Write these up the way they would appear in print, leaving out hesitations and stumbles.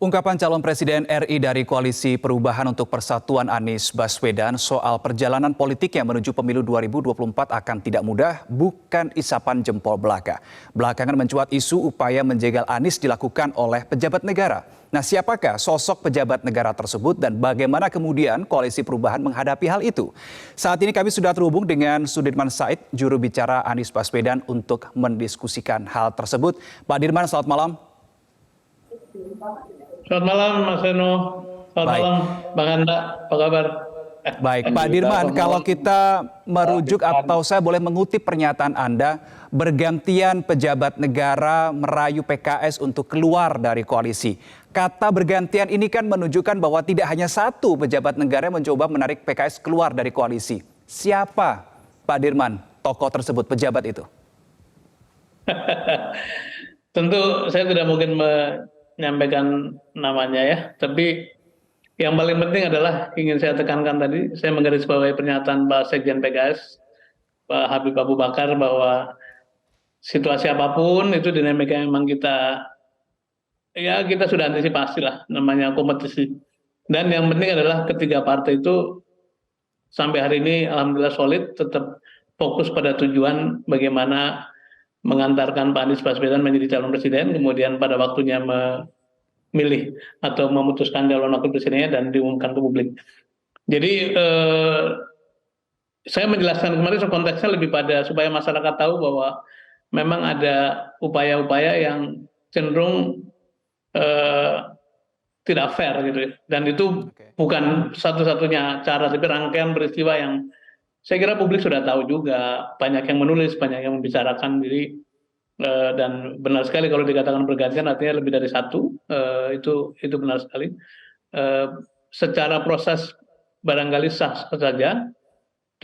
Ungkapan calon Presiden RI dari Koalisi Perubahan untuk Persatuan Anies Baswedan soal perjalanan politiknya menuju pemilu 2024 akan tidak mudah bukan isapan jempol belaka. Belakangan mencuat isu upaya menjegal Anies dilakukan oleh pejabat negara. Nah, siapakah sosok pejabat negara tersebut dan bagaimana kemudian Koalisi Perubahan menghadapi hal itu? Saat ini kami sudah terhubung dengan Sudirman Said, juru bicara Anies Baswedan untuk mendiskusikan hal tersebut. Pak Dirman, selamat malam. Selamat malam Mas Reno, selamat malam Bang Anda, apa kabar? Baik, Pak Dirman, kalau kita merujuk atau saya boleh mengutip pernyataan Anda, bergantian pejabat negara merayu PKS untuk keluar dari koalisi. Kata bergantian ini kan menunjukkan bahwa tidak hanya satu pejabat negara yang mencoba menarik PKS keluar dari koalisi. Siapa, Pak Dirman, tokoh tersebut, pejabat itu? Tentu saya tidak mungkin menyampaikan namanya ya, tapi yang paling penting adalah ingin saya tekankan tadi, saya menggarisbawahi pernyataan Pak Sekjen PKS, Pak Habib Abu Bakar, bahwa situasi apapun itu dinamika yang memang kita sudah antisipasi lah, namanya kompetisi. Dan yang penting adalah ketiga partai itu sampai hari ini alhamdulillah solid, tetap fokus pada tujuan bagaimana mengantarkan Pak Anies Baswedan menjadi calon presiden, kemudian pada waktunya memilih atau memutuskan calon wakil presidennya dan diumumkan ke publik. Jadi saya menjelaskan kemarin konteksnya lebih pada supaya masyarakat tahu bahwa memang ada upaya-upaya yang cenderung tidak fair gitu, dan itu bukan satu-satunya cara, tapi rangkaian peristiwa yang saya kira publik sudah tahu juga, banyak yang menulis, banyak yang membicarakan diri, dan benar sekali kalau dikatakan bergantian artinya lebih dari satu, itu benar sekali. Secara proses barangkali sah saja,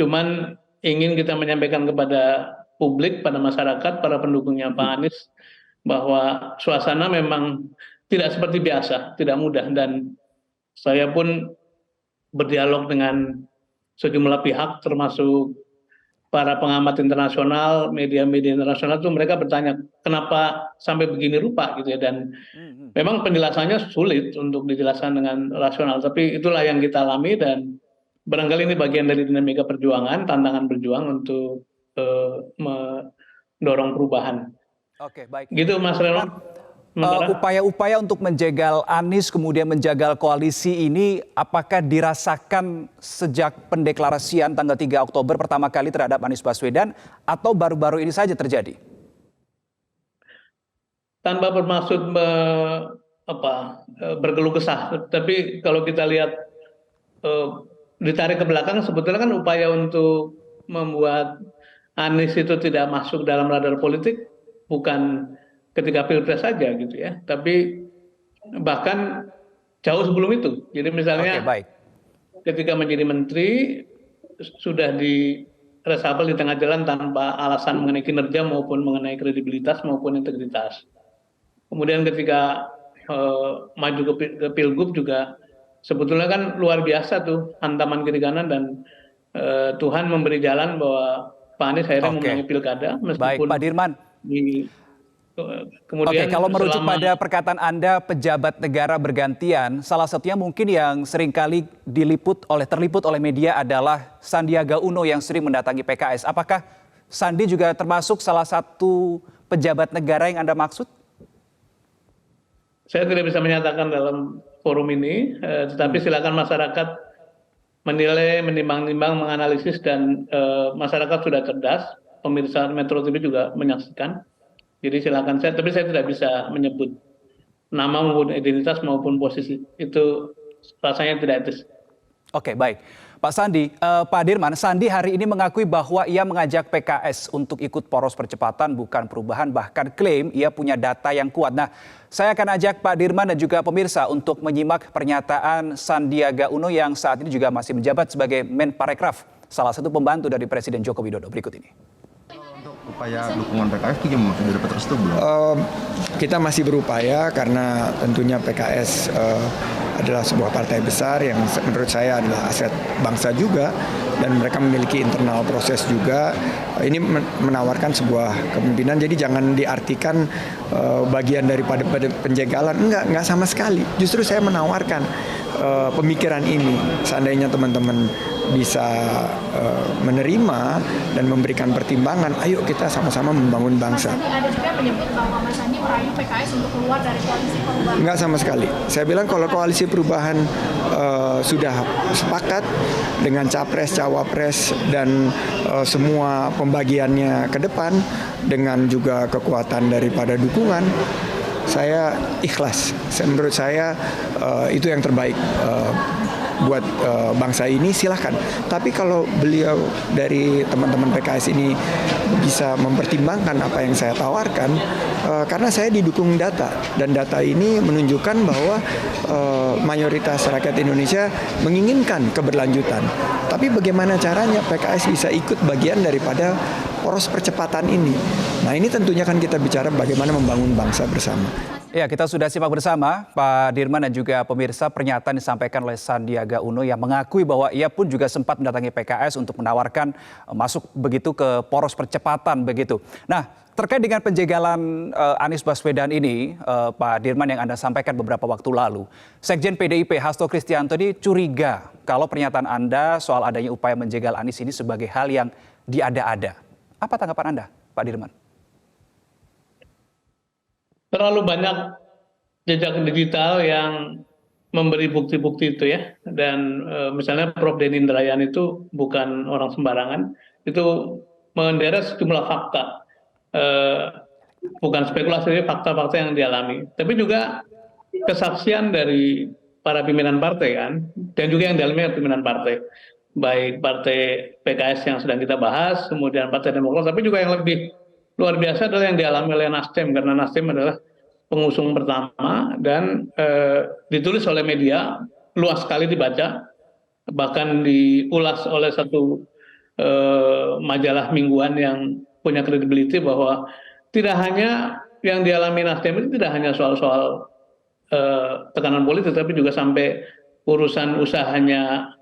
cuman ingin kita menyampaikan kepada publik, pada masyarakat, para pendukungnya Pak Anies, bahwa suasana memang tidak seperti biasa, tidak mudah, dan saya pun berdialog dengan sejumlah pihak termasuk para pengamat internasional, media-media internasional itu mereka bertanya kenapa sampai begini rupa gitu ya, dan memang penjelasannya sulit untuk dijelaskan dengan rasional, tapi itulah yang kita alami dan barangkali ini bagian dari dinamika perjuangan, tantangan berjuang untuk mendorong perubahan. Oke, baik. Gitu Mas Reno. Upaya-upaya untuk menjegal Anies kemudian menjagal koalisi ini apakah dirasakan sejak pendeklarasian tanggal 3 Oktober pertama kali terhadap Anies Baswedan atau baru-baru ini saja terjadi? Tanpa bermaksud berkeluh kesah, tapi kalau kita lihat ditarik ke belakang, sebetulnya kan upaya untuk membuat Anies itu tidak masuk dalam radar politik bukan ketika Pilpres saja gitu ya, tapi bahkan jauh sebelum itu. Jadi misalnya ketika menjadi menteri sudah di reshuffle di tengah jalan tanpa alasan mengenai kinerja maupun mengenai kredibilitas maupun integritas. Kemudian ketika maju ke Pilgub juga sebetulnya kan luar biasa tuh hantaman kiri kanan, dan Tuhan memberi jalan bahwa Pak Anies akhirnya memenangi pilkada meskipun Pak Dirman. Kemudian kalau merujuk pada perkataan Anda pejabat negara bergantian, salah satunya mungkin yang seringkali terliput oleh media adalah Sandiaga Uno yang sering mendatangi PKS. Apakah Sandi juga termasuk salah satu pejabat negara yang Anda maksud? Saya tidak bisa menyatakan dalam forum ini, tetapi silakan masyarakat menilai, menimbang-nimbang, menganalisis, dan masyarakat sudah cerdas. Pemirsa Metro TV juga menyaksikan. Jadi silakan tapi saya tidak bisa menyebut nama maupun identitas maupun posisi. Itu rasanya tidak etis. Oke, baik. Pak Sandi, Pak Dirman, Sandi hari ini mengakui bahwa ia mengajak PKS untuk ikut poros percepatan bukan perubahan, bahkan klaim ia punya data yang kuat. Nah, saya akan ajak Pak Dirman dan juga pemirsa untuk menyimak pernyataan Sandiaga Uno yang saat ini juga masih menjabat sebagai Menparekraf, salah satu pembantu dari Presiden Joko Widodo. Berikut ini. Upaya dukungan PKS itu gimana? Sudah dapat restu belum? Kita masih berupaya karena tentunya PKS adalah sebuah partai besar yang menurut saya adalah aset bangsa juga, dan mereka memiliki internal proses juga. Ini menawarkan sebuah kepemimpinan, jadi jangan diartikan bagian daripada penjagalan. Enggak sama sekali. Justru saya menawarkan pemikiran ini, seandainya teman-teman bisa menerima dan memberikan pertimbangan, ayo kita sama-sama membangun bangsa. Mas Sandi ada juga yang menyebut bahwa Mas Sandi merayu PKS untuk keluar dari koalisi perubahan. Enggak sama sekali. Saya bilang kalau koalisi perubahan sudah sepakat dengan capres, cawapres, dan semua pembagiannya ke depan, dengan juga kekuatan daripada dukungan, saya ikhlas. Menurut saya itu yang terbaik buat bangsa ini, silahkan. Tapi kalau beliau dari teman-teman PKS ini bisa mempertimbangkan apa yang saya tawarkan, karena saya didukung data, dan data ini menunjukkan bahwa mayoritas rakyat Indonesia menginginkan keberlanjutan. Tapi bagaimana caranya PKS bisa ikut bagian daripada poros percepatan ini? Nah, ini tentunya kan kita bicara bagaimana membangun bangsa bersama. Ya, kita sudah simak bersama Pak Dirman dan juga pemirsa pernyataan disampaikan oleh Sandiaga Uno yang mengakui bahwa ia pun juga sempat mendatangi PKS untuk menawarkan masuk begitu ke poros percepatan begitu. Nah, terkait dengan penjagalan Anies Baswedan ini, Pak Dirman, yang Anda sampaikan beberapa waktu lalu, Sekjen PDIP Hasto Kristianto ini curiga kalau pernyataan Anda soal adanya upaya menjegal Anies ini sebagai hal yang diada-ada. Apa tanggapan Anda, Pak Dirman? Terlalu banyak jejak digital yang memberi bukti-bukti itu ya. Dan misalnya Prof. Denny Indrayana itu bukan orang sembarangan, itu menderek sejumlah fakta. Bukan spekulasi, fakta-fakta yang dialami. Tapi juga kesaksian dari para pimpinan partai kan, dan juga yang dialami oleh pimpinan partai. Baik partai PKS yang sedang kita bahas, kemudian Partai Demokrat, tapi juga yang lebih luar biasa adalah yang dialami oleh Nasdem, karena Nasdem adalah pengusung pertama dan ditulis oleh media, luas sekali dibaca, bahkan diulas oleh satu majalah mingguan yang punya credibility bahwa tidak hanya yang dialami Nasdem itu tidak hanya soal-soal tekanan politik, tapi juga sampai urusan usahanya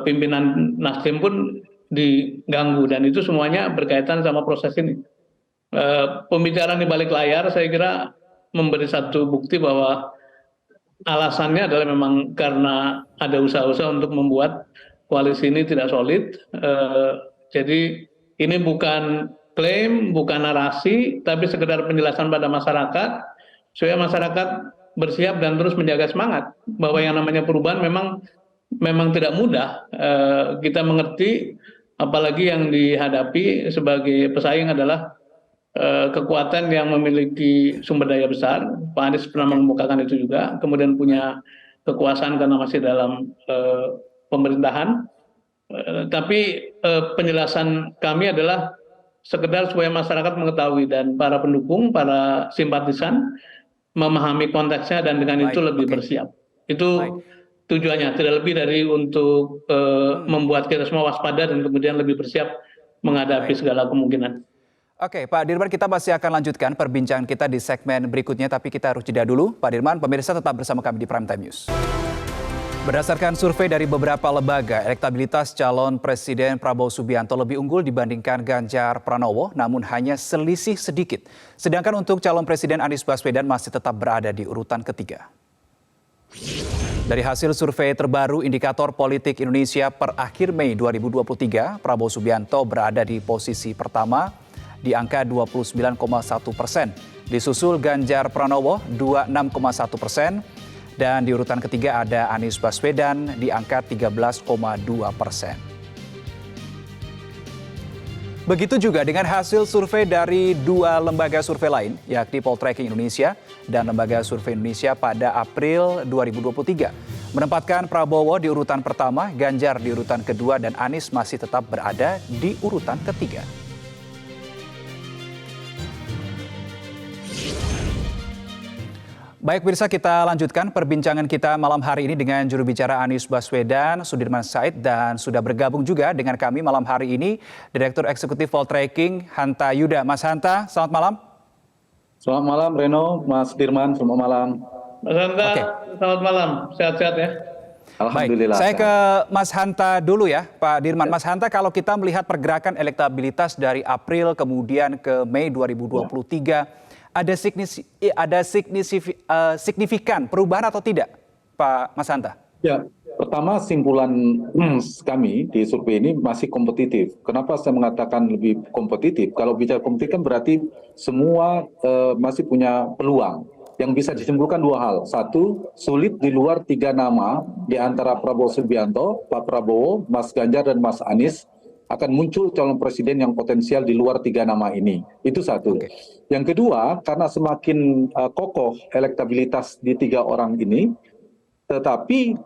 pimpinan Nasdem pun diganggu, dan itu semuanya berkaitan sama proses ini. Pembicaraan di balik layar saya kira memberi satu bukti bahwa alasannya adalah memang karena ada usaha-usaha untuk membuat koalisi ini tidak solid. Jadi ini bukan klaim, bukan narasi, tapi sekedar penjelasan pada masyarakat supaya masyarakat bersiap dan terus menjaga semangat bahwa yang namanya perubahan memang tidak mudah. Kita mengerti, apalagi yang dihadapi sebagai pesaing adalah kekuatan yang memiliki sumber daya besar. Pak Anies pernah mengemukakan itu juga, kemudian punya kekuasaan karena masih dalam pemerintahan. Tapi penjelasan kami adalah sekedar supaya masyarakat mengetahui dan para pendukung, para simpatisan memahami konteksnya dan dengan itu lebih bersiap. Itu tujuannya, tidak lebih dari untuk membuat kita semua waspada dan kemudian lebih bersiap menghadapi segala kemungkinan. Oke, Pak Dirman, kita masih akan lanjutkan perbincangan kita di segmen berikutnya, tapi kita harus jeda dulu. Pak Dirman, pemirsa tetap bersama kami di Prime Time News. Berdasarkan survei dari beberapa lembaga, elektabilitas calon Presiden Prabowo Subianto lebih unggul dibandingkan Ganjar Pranowo, namun hanya selisih sedikit. Sedangkan untuk calon Presiden Anies Baswedan masih tetap berada di urutan ketiga. Dari hasil survei terbaru Indikator Politik Indonesia per akhir Mei 2023, Prabowo Subianto berada di posisi pertama di angka 29,1%. Disusul Ganjar Pranowo 26,1%. Dan di urutan ketiga ada Anies Baswedan di angka 13,2%. Begitu juga dengan hasil survei dari dua lembaga survei lain, yakni Poltreking Indonesia dan Lembaga Survei Indonesia pada April 2023. Menempatkan Prabowo di urutan pertama, Ganjar di urutan kedua, dan Anies masih tetap berada di urutan ketiga. Baik pemirsa, kita lanjutkan perbincangan kita malam hari ini dengan juru bicara Anies Baswedan, Sudirman Said, dan sudah bergabung juga dengan kami malam hari ini Direktur Eksekutif Poltreking, Hanta Yuda. Mas Hanta, selamat malam. Selamat malam Reno, Mas Dirman, selamat malam. Mas Hanta, Oke. selamat malam, sehat-sehat ya. Baik, saya ke Mas Hanta dulu ya, Pak Dirman. Mas Hanta, kalau kita melihat pergerakan elektabilitas dari April kemudian ke Mei 2023, ada signifikan perubahan atau tidak, Pak Mas Hanta? Ya, pertama simpulan kami di survei ini masih kompetitif. Kenapa saya mengatakan lebih kompetitif? Kalau bicara kompetitif kan berarti semua masih punya peluang. Yang bisa disimpulkan dua hal. Satu, sulit di luar 3 nama di antara Prabowo Subianto, Pak Prabowo, Mas Ganjar, dan Mas Anies akan muncul calon presiden yang potensial di luar 3 nama ini. Itu satu. Yang kedua, karena semakin kokoh elektabilitas di 3 orang ini, tetapi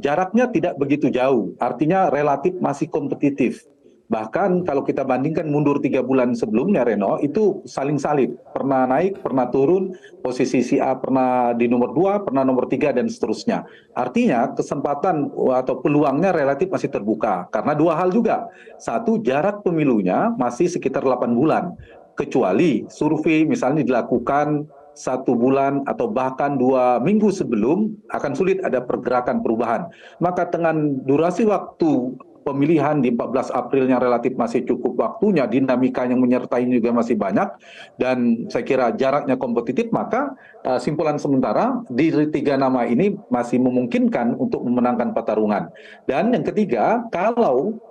jaraknya tidak begitu jauh, artinya relatif masih kompetitif. Bahkan kalau kita bandingkan mundur 3 bulan sebelumnya, Reno, itu saling salib. Pernah naik, pernah turun, posisi si A pernah di nomor 2, pernah nomor 3, dan seterusnya. Artinya kesempatan atau peluangnya relatif masih terbuka. Karena 2 hal juga. Satu, jarak pemilunya masih sekitar 8 bulan. Kecuali survei misalnya dilakukan 1 bulan atau bahkan 2 minggu sebelum, akan sulit ada pergerakan perubahan. Maka dengan durasi waktu pemilihan di 14 April yang relatif masih cukup waktunya, dinamika yang menyertai juga masih banyak, dan saya kira jaraknya kompetitif, maka simpulan sementara di 3 nama ini masih memungkinkan untuk memenangkan pertarungan. Dan yang ketiga, kalau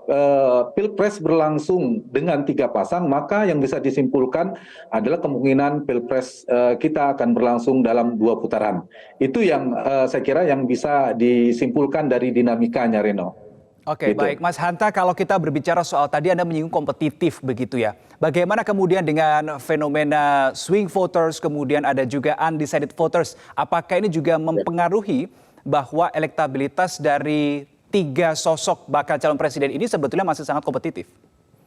Pilpres berlangsung dengan 3 pasang, maka yang bisa disimpulkan adalah kemungkinan Pilpres kita akan berlangsung dalam 2 putaran. Itu yang saya kira yang bisa disimpulkan dari dinamikanya, Reno. Oke, baik. Mas Hanta, kalau kita berbicara soal tadi Anda menyinggung kompetitif begitu ya. Bagaimana kemudian dengan fenomena swing voters, kemudian ada juga undecided voters. Apakah ini juga mempengaruhi bahwa elektabilitas dari 3 sosok bakal calon presiden ini sebetulnya masih sangat kompetitif?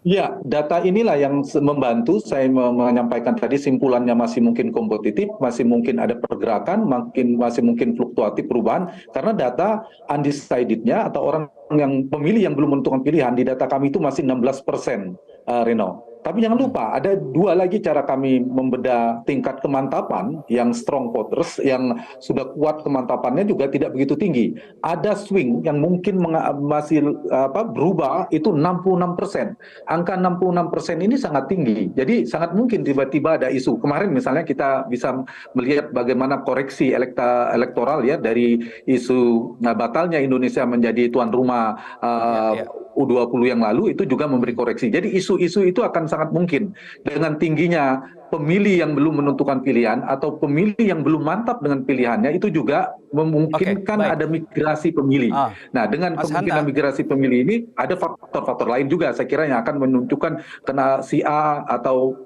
Ya, data inilah yang membantu saya menyampaikan tadi, simpulannya masih mungkin kompetitif, masih mungkin ada pergerakan, masih mungkin fluktuatif perubahan, karena data undecided-nya atau orang yang pemilih yang belum menentukan pilihan di data kami itu masih 16%, Reno. Tapi jangan lupa, ada 2 lagi cara kami membedah tingkat kemantapan yang strong voters, yang sudah kuat kemantapannya juga tidak begitu tinggi. Ada swing yang mungkin masih berubah, itu 66%. Angka 66% ini sangat tinggi. Jadi sangat mungkin tiba-tiba ada isu. Kemarin misalnya kita bisa melihat bagaimana koreksi elektoral ya, dari isu batalnya Indonesia menjadi tuan rumah U20 yang lalu, itu juga memberi koreksi. Jadi isu-isu itu akan sangat mungkin dengan tingginya pemilih yang belum menentukan pilihan atau pemilih yang belum mantap dengan pilihannya, itu juga memungkinkan ada migrasi pemilih. Nah, dengan kemungkinan migrasi pemilih ini ada faktor-faktor lain juga saya kira yang akan menunjukkan kena si A atau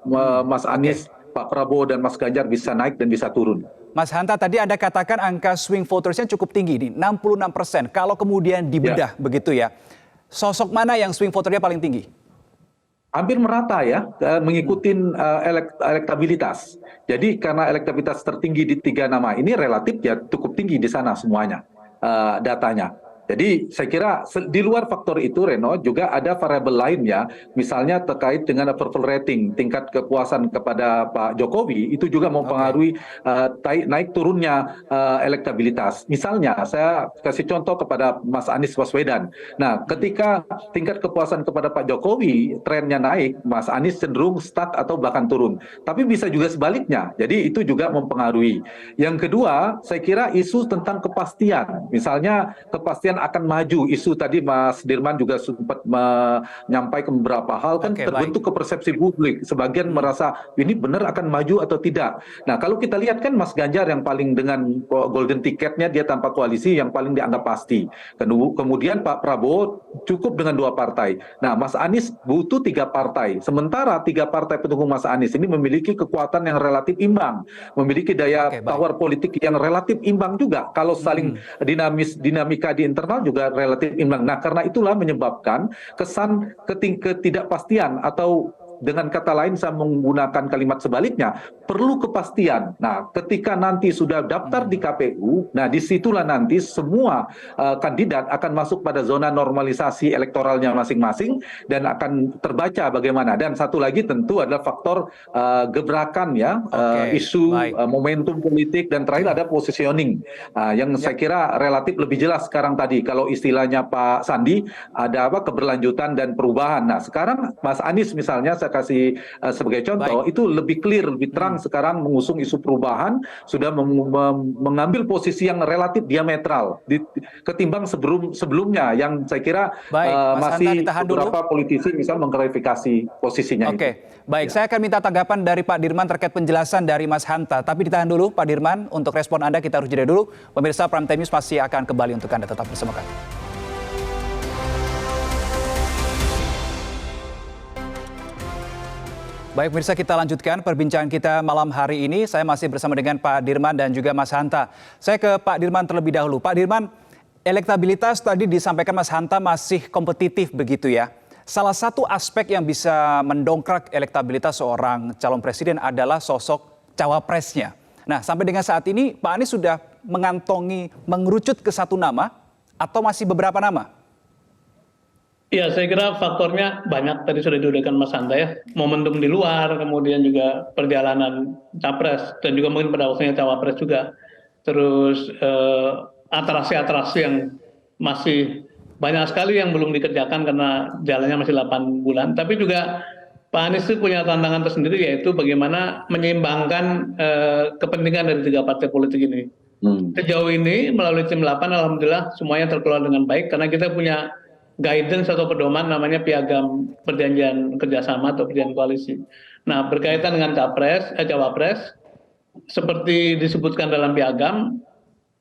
Mas Anies, Pak Prabowo, dan Mas Ganjar bisa naik dan bisa turun. Mas Hanta, tadi Anda katakan angka swing votersnya cukup tinggi nih, 66%. Kalau kemudian dibedah begitu ya, sosok mana yang swing voternya paling tinggi? Hampir merata ya, mengikuti elektabilitas. Jadi karena elektabilitas tertinggi di 3 nama ini relatif ya cukup tinggi di sana semuanya datanya. Jadi saya kira di luar faktor itu, Reno, juga ada variabel lain ya, misalnya terkait dengan approval rating, tingkat kepuasan kepada Pak Jokowi, itu juga mempengaruhi naik turunnya elektabilitas. Misalnya saya kasih contoh kepada Mas Anies Baswedan. Nah, ketika tingkat kepuasan kepada Pak Jokowi trennya naik, Mas Anies cenderung stuck atau bahkan turun. Tapi bisa juga sebaliknya. Jadi itu juga mempengaruhi. Yang kedua, saya kira isu tentang kepastian. Misalnya kepastian akan maju, isu tadi Mas Dirman juga sempat menyampaikan beberapa hal, kan terbentuk ke persepsi publik. Sebagian merasa ini benar akan maju atau tidak. Nah, kalau kita lihat kan Mas Ganjar yang paling dengan golden ticketnya, dia tanpa koalisi, yang paling dianggap pasti. Kemudian Pak Prabowo cukup dengan 2 partai. Nah, Mas Anies butuh 3 partai. Sementara 3 partai pendukung Mas Anies ini memiliki kekuatan yang relatif imbang, memiliki daya tawar politik yang relatif imbang juga. Kalau saling dinamika di internal juga relatif imbang. Nah, karena itulah menyebabkan kesan ketidakpastian atau dengan kata lain saya menggunakan kalimat sebaliknya, perlu kepastian. Nah, ketika nanti sudah daftar di KPU, nah disitulah nanti semua kandidat akan masuk pada zona normalisasi elektoralnya masing-masing dan akan terbaca bagaimana. Dan satu lagi tentu adalah faktor gebrakan ya, isu, momentum politik, dan terakhir ada positioning yang saya kira relatif lebih jelas sekarang tadi. Kalau istilahnya Pak Sandi, ada keberlanjutan dan perubahan. Nah, sekarang Mas Anies misalnya saya kasih sebagai contoh, itu lebih clear, lebih terang sekarang mengusung isu perubahan, sudah mengambil posisi yang relatif diametral ketimbang sebelumnya yang saya kira masih beberapa politisi misal mengklarifikasi posisinya itu. Baik, saya akan minta tanggapan dari Pak Dirman terkait penjelasan dari Mas Hanta. Tapi ditahan dulu Pak Dirman, untuk respon Anda kita harus jeda dulu. Pemirsa Prime Time News masih akan kembali untuk Anda, tetap bersama kami. Baik pemirsa, kita lanjutkan perbincangan kita malam hari ini. Saya masih bersama dengan Pak Dirman dan juga Mas Hanta. Saya ke Pak Dirman terlebih dahulu. Pak Dirman, elektabilitas tadi disampaikan Mas Hanta masih kompetitif begitu ya. Salah satu aspek yang bisa mendongkrak elektabilitas seorang calon presiden adalah sosok cawapresnya. Nah, sampai dengan saat ini Pak Anies sudah mengerucut ke satu nama atau masih beberapa nama? Ya, saya kira faktornya banyak, tadi sudah diuraikan Mas Hanta ya. Momentum di luar, kemudian juga perjalanan capres, dan juga mungkin pada waktunya cawapres juga. Terus atraksi-atraksi yang masih banyak sekali yang belum dikerjakan karena jalannya masih 8 bulan. Tapi juga Pak Anies itu punya tantangan tersendiri, yaitu bagaimana menyeimbangkan kepentingan dari 3 partai politik ini. Sejauh ini melalui tim 8, alhamdulillah semuanya terkelola dengan baik, karena kita punya guidance atau pedoman namanya piagam perjanjian kerjasama atau perjanjian koalisi. Nah, berkaitan dengan cawapres, seperti disebutkan dalam piagam,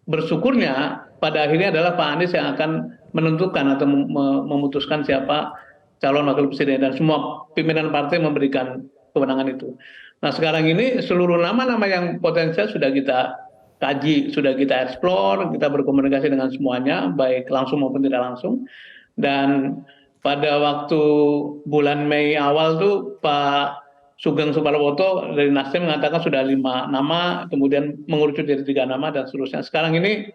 bersyukurnya pada akhirnya adalah Pak Anies yang akan menentukan atau memutuskan siapa calon wakil presiden, dan semua pimpinan partai memberikan kewenangan itu. Nah, sekarang ini seluruh nama-nama yang potensial sudah kita kaji, sudah kita eksplor, kita berkomunikasi dengan semuanya, baik langsung maupun tidak langsung. Dan pada waktu bulan Mei awal tuh Pak Sugeng Suparwoto dari Nasdem mengatakan sudah 5 nama, kemudian mengerucut jadi 3 nama dan seterusnya. Sekarang ini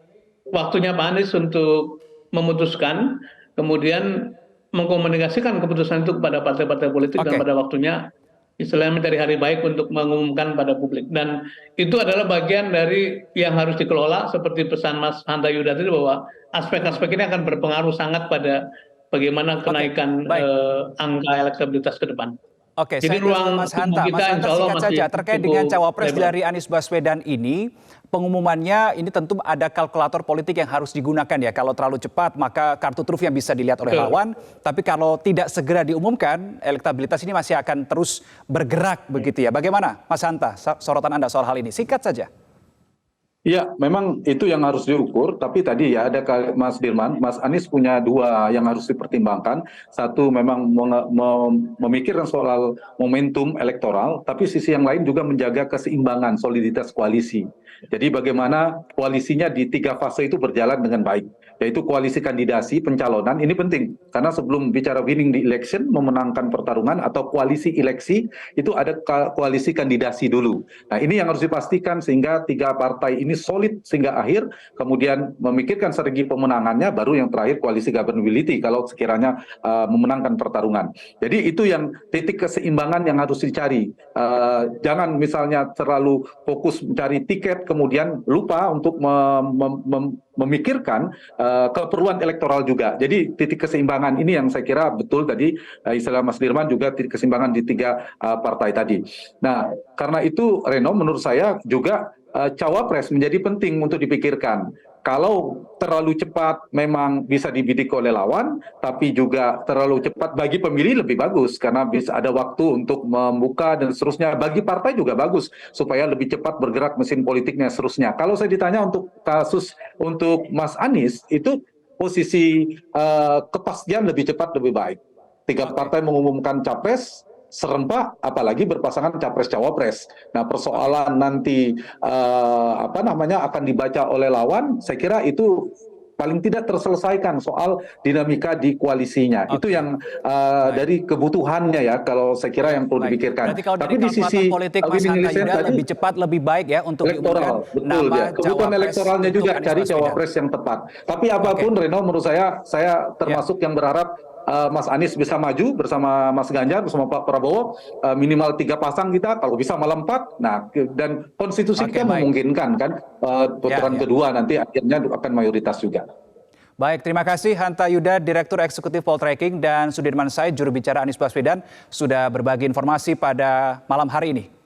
waktunya Pak Anies untuk memutuskan, kemudian mengkomunikasikan keputusan itu kepada partai-partai politik, dan pada waktunya istilahnya mencari hari baik untuk mengumumkan pada publik. Dan itu adalah bagian dari yang harus dikelola, seperti pesan Mas Hanta Yuda tadi, bahwa aspek-aspek ini akan berpengaruh sangat pada bagaimana kenaikan angka elektabilitas ke depan. Jadi ruang Mas Hanta, singkat saja terkait dengan cawapres dari Anies Baswedan ini, pengumumannya ini tentu ada kalkulator politik yang harus digunakan ya. Kalau terlalu cepat maka kartu truf yang bisa dilihat oleh lawan, tapi kalau tidak segera diumumkan, elektabilitas ini masih akan terus bergerak begitu ya. Bagaimana Mas Hanta, sorotan Anda soal hal ini? Singkat saja. Ya, memang itu yang harus diukur, tapi tadi ya ada Mas Dirman, Mas Anies punya 2 yang harus dipertimbangkan. Satu memang memikirkan soal momentum elektoral, tapi sisi yang lain juga menjaga keseimbangan soliditas koalisi. Jadi bagaimana koalisinya di 3 fase itu berjalan dengan baik, yaitu koalisi kandidasi, pencalonan, ini penting. Karena sebelum bicara winning di election, memenangkan pertarungan, atau koalisi eleksi, itu ada koalisi kandidasi dulu. Nah, ini yang harus dipastikan sehingga 3 partai ini solid sehingga akhir, kemudian memikirkan strategi pemenangannya, baru yang terakhir koalisi governability kalau sekiranya memenangkan pertarungan. Jadi itu yang titik keseimbangan yang harus dicari. Jangan misalnya terlalu fokus mencari tiket, kemudian lupa untuk memikirkan keperluan elektoral juga. Jadi titik keseimbangan ini yang saya kira betul tadi istilah Mas Dirman juga titik keseimbangan di 3 partai tadi. Nah, karena itu Reno, menurut saya juga cawapres menjadi penting untuk dipikirkan. Kalau terlalu cepat memang bisa dibidik oleh lawan, tapi juga terlalu cepat bagi pemilih lebih bagus karena bisa ada waktu untuk membuka dan seterusnya. Bagi partai juga bagus supaya lebih cepat bergerak mesin politiknya seterusnya. Kalau saya ditanya untuk kasus untuk Mas Anies, itu posisi kepastian lebih cepat lebih baik. 3 partai mengumumkan capres serempak, apalagi berpasangan capres-cawapres. Nah, persoalan nanti akan dibaca oleh lawan, saya kira itu paling tidak terselesaikan soal dinamika di koalisinya. Itu yang dari kebutuhannya ya, kalau saya kira yang perlu dipikirkan. Berarti kalau dari Tapi di kalkulasi sisi politik Mas Hanta Yuda lebih cepat, lebih baik ya untuk elektoral, diumumkan betul nama ya. Kebutuhan cawapres elektoralnya untuk juga Anies cari Baswedan. cawapres yang tepat. Tapi apapun Reno, menurut saya termasuk yang berharap Mas Anies bisa maju bersama Mas Ganjar, bersama Pak Prabowo, minimal 3 pasang kita, kalau bisa malah 4. Nah, dan konstitusi kita memungkinkan kan putaran kedua nanti akhirnya akan mayoritas juga. Baik, terima kasih Hanta Yuda, Direktur Eksekutif Poltreking, dan Sudirman Said, juru bicara Anies Baswedan, sudah berbagi informasi pada malam hari ini.